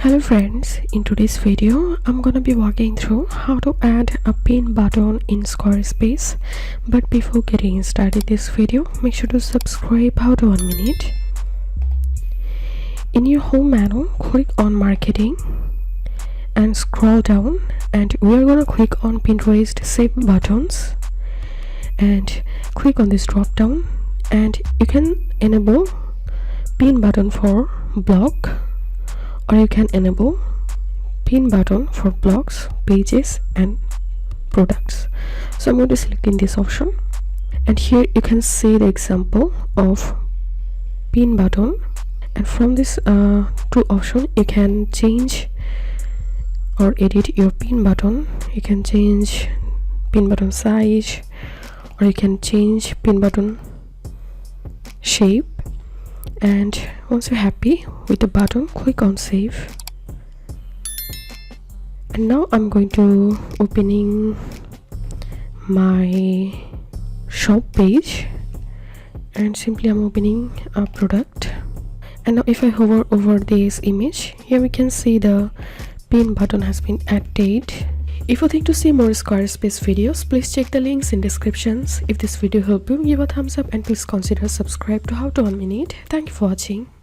Hello friends, in today's video I'm gonna be walking through how to add a pin button in Squarespace. But before getting started this video, make sure to subscribe. How to 1 minute. In your home menu, click on marketing and scroll down, and we are gonna click on Pinterest save buttons and click on this drop down, and you can enable pin button for blog, or you can enable pin button for blogs, pages and products. So I'm going to select in this option, and here you can see the example of pin button, and from this two option you can change or edit your pin button. You can change pin button size, or you can change pin button shape. And once you're happy with the button, click on save. And now I'm going to opening my shop page, and simply I'm opening a product. And now if I hover over this image, here we can see the pin button has been added. If you think to see more Squarespace videos, please check the links in descriptions. If this video helped you, give a thumbs up and please consider subscribe to How to 1 Minute. Thank you for watching.